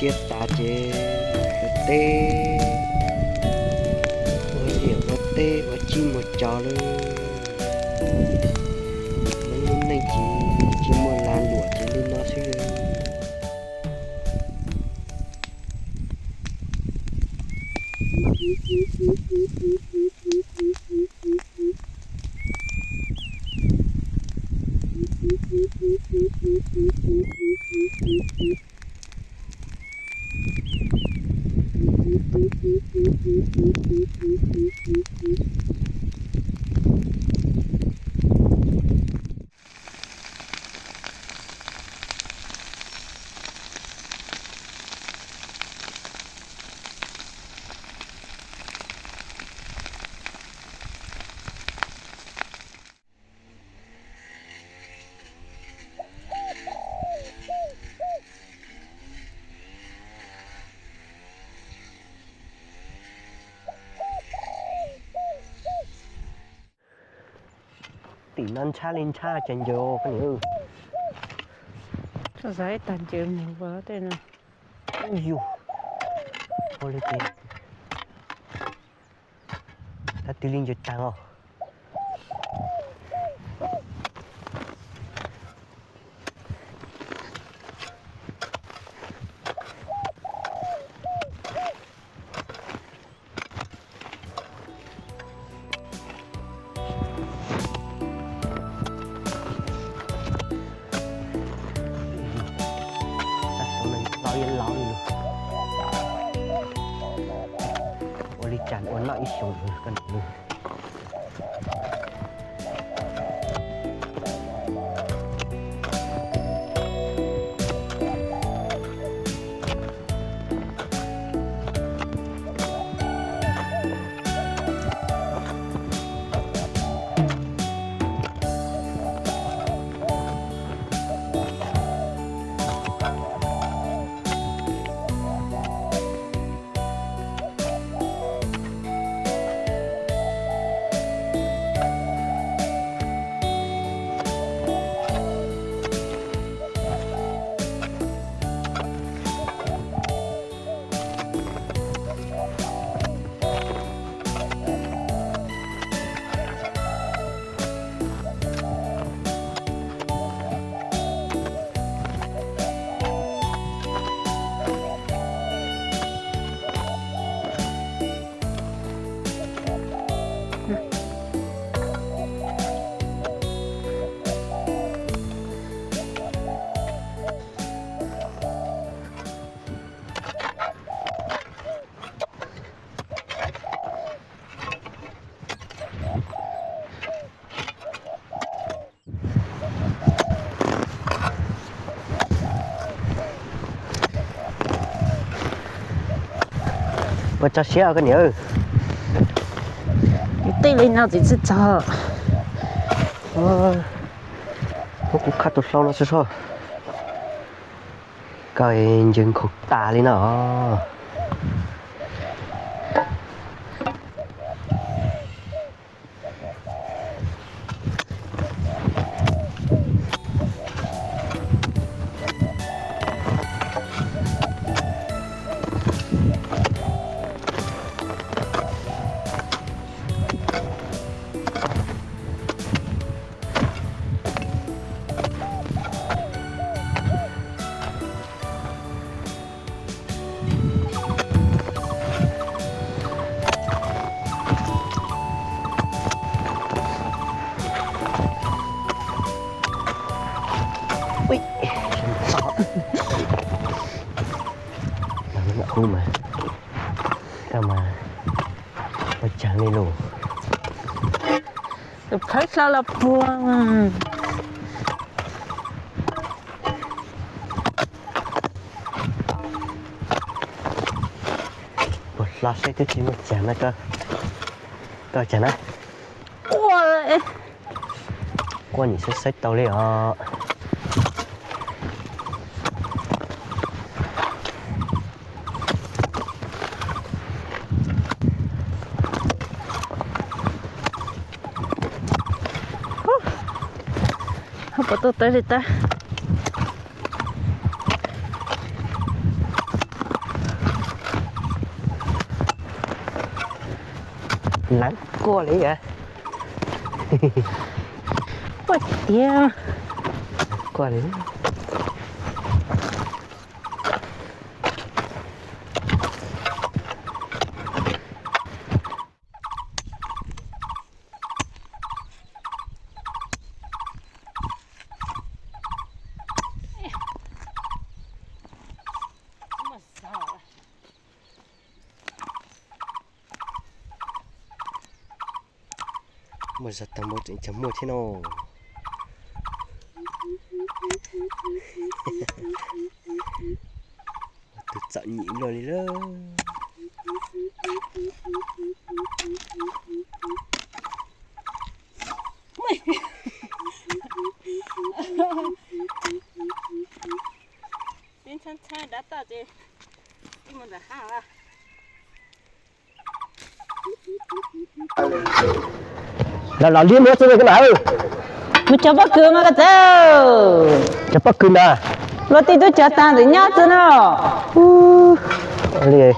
Chiết ta chế tê với điểm vật tê và chim một trò luôn lúc này chỉ một làn lụa trên lên nó sẽ tỷ nan cha lên cha chân vô cái nữa Sao giải tàn chịu một vợ thế nào. yêu ôi cái ta tiêu linh cho tăng không chán ổn lại xuống cần nữa và cho xe cái nhớ Tây lên nào thì sẽ chờ. nó cũng khá tốt sau nó sẽ sao cái dừng khúc tà lên nó khu mà sao mà chẳng lên lù Được thấy sao là buông. một lát sẽ tới chỉ một chén nữa cơ chén á Ôi qua nhìn sẽ xách tàu đi à có tôi tới đi ta. Nắng cua lấy vậy. Ôi yeah. Cua lấy. Một giật tầm một chấm một thế nào. Tự giận nhịn rồi đi đó. Đến chân chân đã tạo gì? Đi một là hàng à? Là liên nữa cái nào? Mình cho bác cường mà cái đâu? Cho bác cường à? Rồi thì tôi cho ta để nhớ chứ nào? Đi.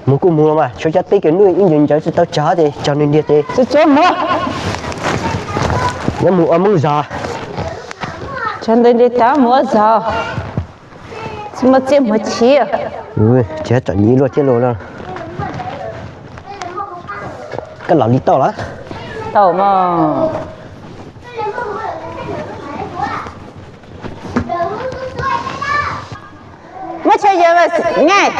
Muốn cũng mua mà, cho chắc tí cái nuôi in nhìn cho tao trả thì cho nên đi thì. Sẽ cho mua. Nó mua mua già. Cho nên đi ta mua già. Chứ mà chết mà chia. Chết chọn nhí luôn chết luôn rồi. Cái lão đi tao lá. Tao mà. Mà chơi giờ mà ngay.